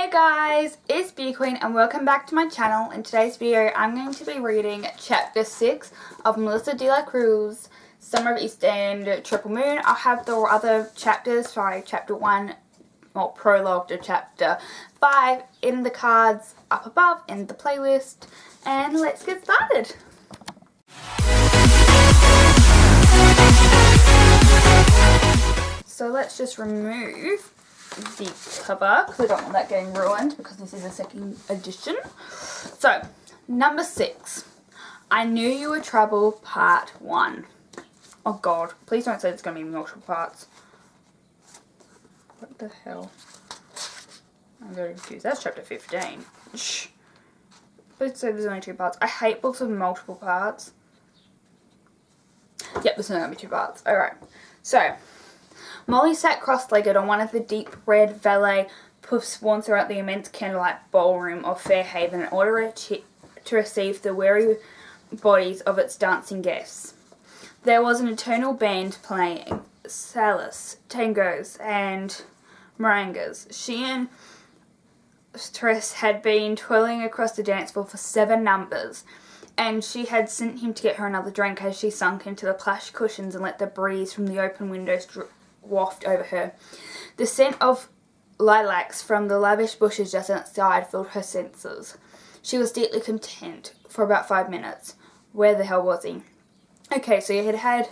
Hey guys, it's Beauty Queen and welcome back to my channel. In today's video I'm going to be reading chapter 6 of Melissa De La Cruz, Summer of East End, Triple Moon. I'll have the other chapters, chapter 1 or prologue to chapter 5 in the cards up above in the playlist, and let's get started. So let's just remove the cover because I don't want that getting ruined because this is a second edition. So, number 6. I Knew You Were Trouble, Part 1. Oh god, please don't say it's going to be multiple parts. What the hell? I'm very confused. That's chapter 15. Shh. Please say there's only 2 parts. I hate books with multiple parts. Yep, there's only going to be 2 parts. Alright, so Molly sat cross-legged on one of the deep red valet puffs worn throughout the immense candlelight ballroom of Fairhaven in order to receive the weary bodies of its dancing guests. There was an eternal band playing salsa, tangos, and merengues. She and Stress had been twirling across the dance floor for 7 numbers, and she had sent him to get her another drink as she sunk into the plush cushions and let the breeze from the open windows waft over her. The scent of lilacs from the lavish bushes just outside filled her senses. She was deeply content for about 5 minutes. Where the hell was he? Okay, so he had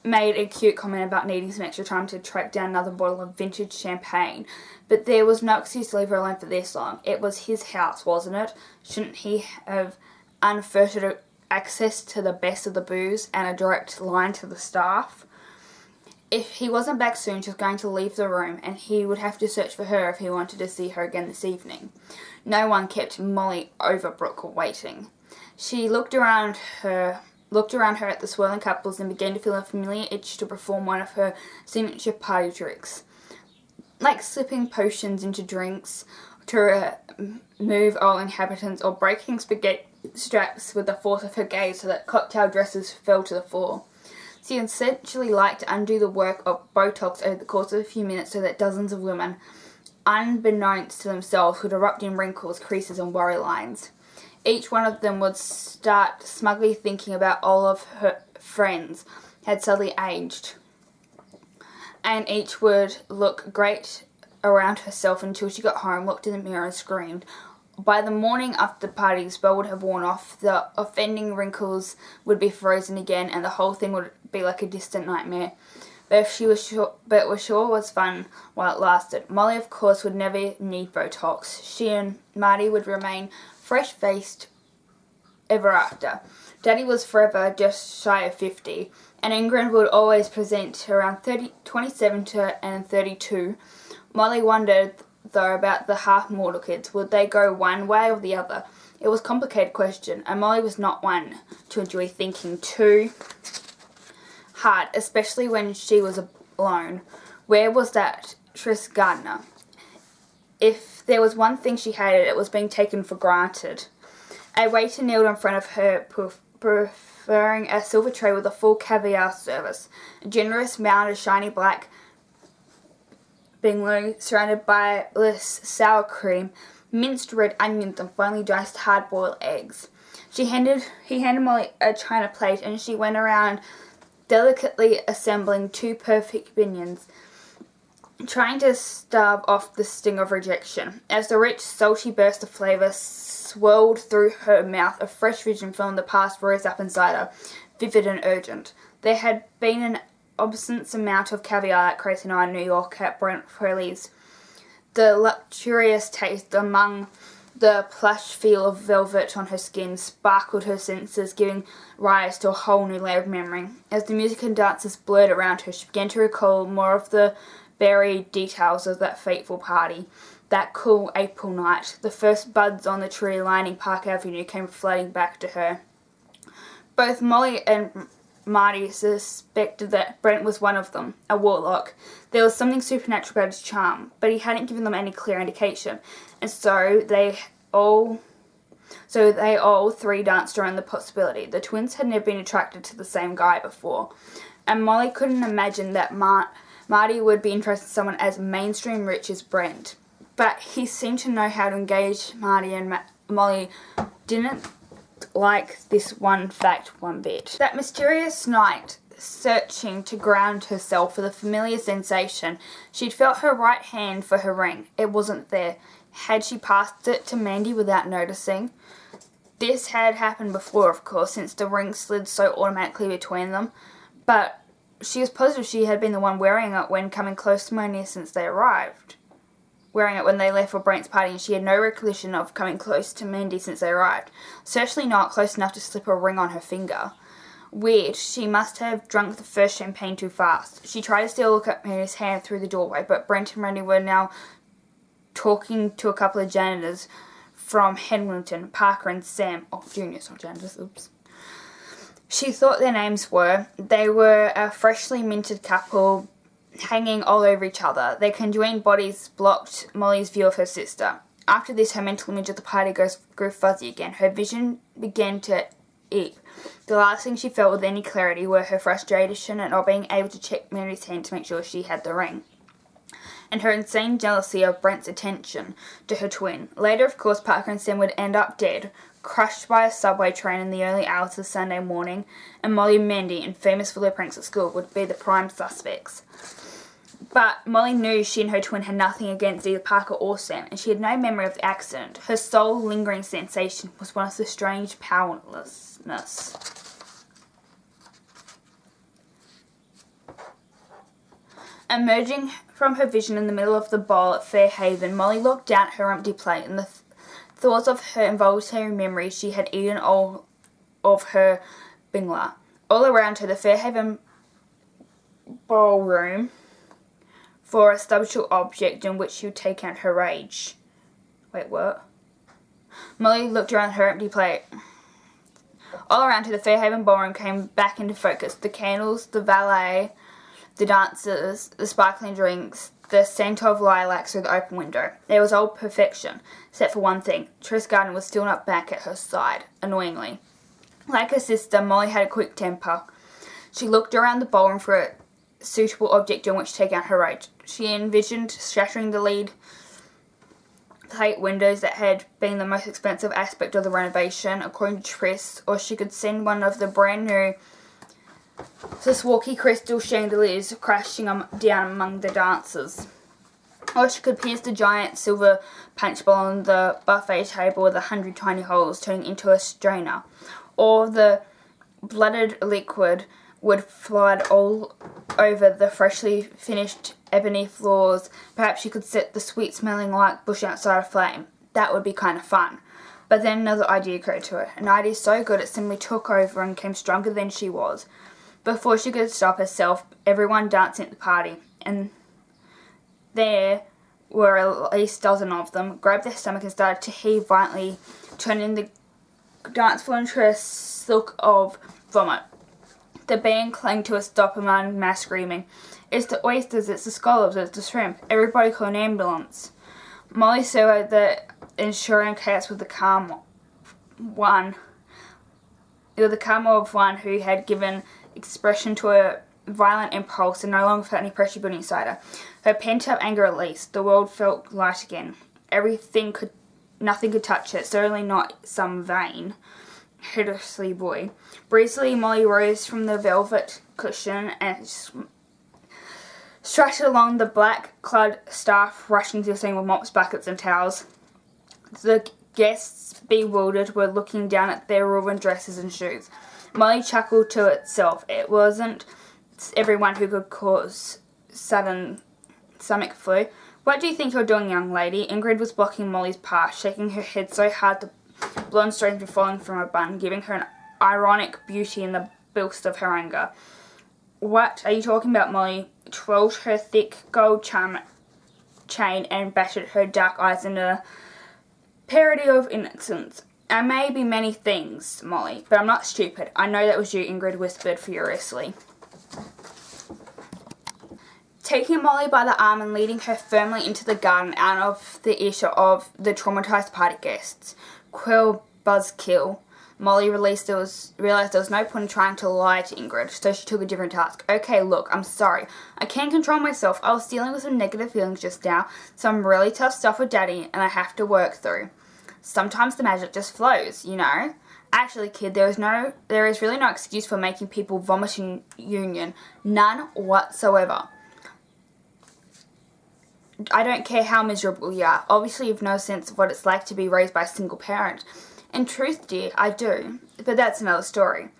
made a cute comment about needing some extra time to track down another bottle of vintage champagne, but there was no excuse to leave her alone for this long. It was his house, wasn't it? Shouldn't he have unfettered access to the best of the booze and a direct line to the staff? If he wasn't back soon, she was going to leave the room, and he would have to search for her if he wanted to see her again this evening. No one kept Molly Overbrook waiting. She looked around her at the swirling couples and began to feel a familiar itch to perform one of her signature party tricks. Like slipping potions into drinks to remove all inhabitants, or breaking spaghetti straps with the force of her gaze so that cocktail dresses fell to the floor. She essentially liked to undo the work of Botox over the course of a few minutes so that dozens of women, unbeknownst to themselves, would erupt in wrinkles, creases, and worry lines. Each one of them would start smugly thinking about all of her friends had suddenly aged, and each would look great around herself until she got home, looked in the mirror, and screamed. By the morning after the party, the spell would have worn off, the offending wrinkles would be frozen again, and the whole thing would be like a distant nightmare. But it was fun while it lasted. Molly, of course, would never need Botox. She and Marty would remain fresh-faced ever after. Daddy was forever just shy of 50, and Ingrid would always present around 27 and 32. Molly wondered, though, about the half-mortal kids. Would they go one way or the other? It was a complicated question, and Molly was not one to enjoy thinking too hard, especially when she was alone. Where was that Tris Gardner? If there was one thing she hated, it was being taken for granted. A waiter kneeled in front of her, preferring a silver tray with a full caviar service. A generous mound of shiny black beignet surrounded by sour cream, minced red onions, and finely diced hard-boiled eggs. He handed Molly a china plate, and she went around delicately assembling 2 perfect binions, trying to starve off the sting of rejection. As the rich, salty burst of flavour swirled through her mouth, a fresh vision from the past rose up inside her, vivid and urgent. There had been an obscene amount of caviar at Crazy Night in New York at Brent Fraley's. The luxurious taste among the plush feel of velvet on her skin sparkled her senses, giving rise to a whole new layer of memory. As the music and dances blurred around her, she began to recall more of the buried details of that fateful party. That cool April night, the first buds on the tree lining Park Avenue came flooding back to her. Both Molly and Marty suspected that Brent was one of them, a warlock. There was something supernatural about his charm, but he hadn't given them any clear indication, and so they all 3 danced around the possibility. The twins had never been attracted to the same guy before, and Molly couldn't imagine that Marty would be interested in someone as mainstream rich as Brent. but he seemed to know how to engage Marty, and Molly didn't like this one fact one bit. That mysterious night, searching to ground herself for the familiar sensation, she'd felt her right hand for her ring. It wasn't there. Had she passed it to Mandy without noticing? This had happened before, of course, since the ring slid so automatically between them, but she was positive she had been the one wearing it when coming close to Mandy since they arrived. Wearing it when they left for Brent's party, and she had no recollection of coming close to Mandy since they arrived. Certainly not close enough to slip a ring on her finger. Weird, she must have drunk the first champagne too fast. She tried to steal a look at Mandy's hand through the doorway, but Brent and Randy were now talking to a couple of janitors from Henwington, Parker and Sam. Oh, juniors, not janitors, oops. She thought their names were. They were a freshly minted couple hanging all over each other. Their conjoined bodies blocked Molly's view of her sister. After this, her mental image of the party grew fuzzy again. Her vision began to ebb. The last thing she felt with any clarity were her frustration at not being able to check Mary's hand to make sure she had the ring, and her insane jealousy of Brent's attention to her twin. Later, of course, Parker and Sam would end up dead, crushed by a subway train in the early hours of Sunday morning, and Molly and Mandy, infamous for their pranks at school, would be the prime suspects. But Molly knew she and her twin had nothing against either Parker or Sam, and she had no memory of the accident. Her sole lingering sensation was one of the strange powerlessness. Emerging from her vision in the middle of the bowl at Fairhaven, Molly looked down at her empty plate, and the thoughts of her involuntary memory she had eaten all of her bingla. All around her, the Fairhaven ballroom for a substantial object in which she would take out her rage. Wait, what? Molly looked around her empty plate. All around her, the Fairhaven ballroom came back into focus. The candles, the valet, the dancers, the sparkling drinks, the scent of lilacs through the open window. It was all perfection, except for one thing. Tris Gardner was still not back at her side, annoyingly. Like her sister, Molly had a quick temper. She looked around the ballroom for a suitable object on which to take out her rage. She envisioned shattering the lead plate windows that had been the most expensive aspect of the renovation, according to Tris, or she could send one of the brand new Swarovski crystal chandeliers crashing down among the dancers. Or she could pierce the giant silver punch bowl on the buffet table with 100 tiny holes turning into a strainer. Or the blooded liquid would flood all over the freshly finished ebony floors. Perhaps she could set the sweet-smelling light bush outside aflame. That would be kind of fun. But then another idea occurred to her. An idea so good it simply took over and came stronger than she was. Before she could stop herself, everyone dancing at the party, and there were at least a dozen of them, grabbed their stomach and started to heave violently, turning the dance floor into a silk of vomit. The band clanged to a stop among mass screaming. It's the oysters, it's the scallops, it's the shrimp. Everybody call an ambulance. Molly surveyed the ensuing chaos with the calm one. It was the calm of one who had given expression to a violent impulse and no longer felt any pressure building inside her. Her pent-up anger released. The world felt light again. Nothing could touch it, certainly not some vain, hideously boy. Breezily, Molly rose from the velvet cushion and strutted along the black-clad staff rushing to the scene with mops, buckets and towels. The guests, bewildered, were looking down at their ruined dresses and shoes. Molly chuckled to itself. It wasn't everyone who could cause sudden stomach flu. What do you think you're doing, young lady? Ingrid was blocking Molly's path, shaking her head so hard the blonde strands were falling from her bun, giving her an ironic beauty in the burst of her anger. What are you talking about, Molly? Twirled her thick gold chain and battered her dark eyes in a parody of innocence. I may be many things, Molly, but I'm not stupid. I know that was you, Ingrid whispered furiously. Taking Molly by the arm and leading her firmly into the garden out of the earshot of the traumatized party guests. Quill, buzzkill, Molly realized there was no point in trying to lie to Ingrid, so she took a different task. Okay, look, I'm sorry. I can't control myself. I was dealing with some negative feelings just now, some really tough stuff with Daddy, and I have to work through. Sometimes the magic just flows, you know? Actually, kid, there is really no excuse for making people vomit in union. None whatsoever. I don't care how miserable you are. Obviously, you've no sense of what it's like to be raised by a single parent. In truth, dear, I do. But that's another story.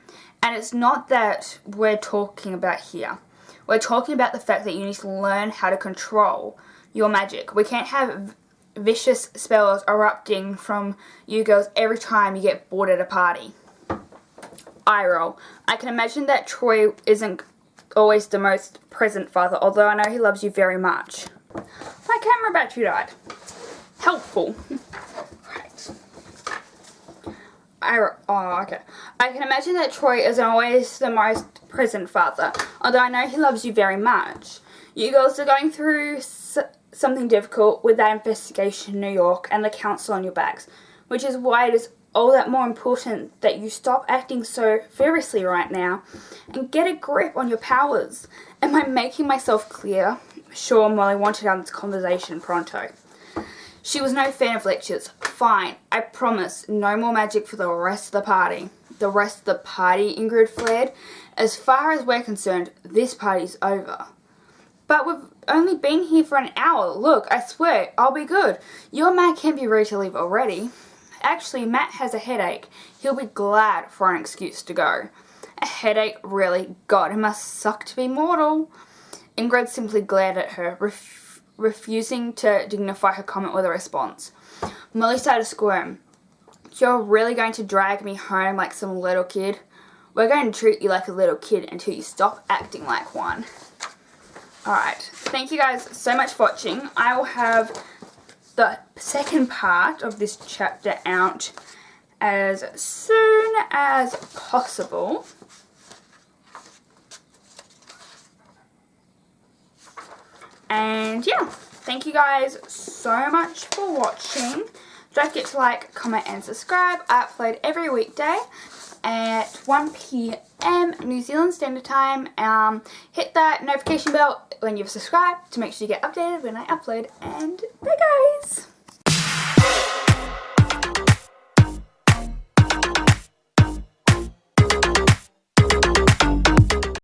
And it's not that we're talking about here. We're talking about the fact that you need to learn how to control your magic. We can't have vicious spells erupting from you girls every time you get bored at a party. Eye roll. I can imagine that Troy isn't always the most present father, although I know he loves you very much. My camera battery died. Helpful. Right. Okay. I can imagine that Troy isn't always the most present father, although I know he loves you very much. You girls are going through something difficult with that investigation in New York and the council on your backs, which is why it is all that more important that you stop acting so furiously right now and get a grip on your powers. Am I making myself clear? Sure, Molly wanted out this conversation pronto. She was no fan of lectures. Fine, I promise, no more magic for the rest of the party. The rest of the party, Ingrid flared. As far as we're concerned, this party's over. But we've only been here for an hour. Look, I swear, I'll be good. Your man can't be ready to leave already. Actually, Matt has a headache. He'll be glad for an excuse to go. A headache? Really? God, it must suck to be mortal. Ingrid simply glared at her, refusing to dignify her comment with a response. Molly started to squirm. You're really going to drag me home like some little kid? We're going to treat you like a little kid until you stop acting like one. Alright, thank you guys so much for watching. I will have the second part of this chapter out as soon as possible. And yeah, thank you guys so much for watching. Don't forget to like, comment and subscribe. I upload every weekday at 1 p.m. New Zealand Standard Time. Hit that notification bell when you've subscribed to make sure you get updated when I upload. And bye guys!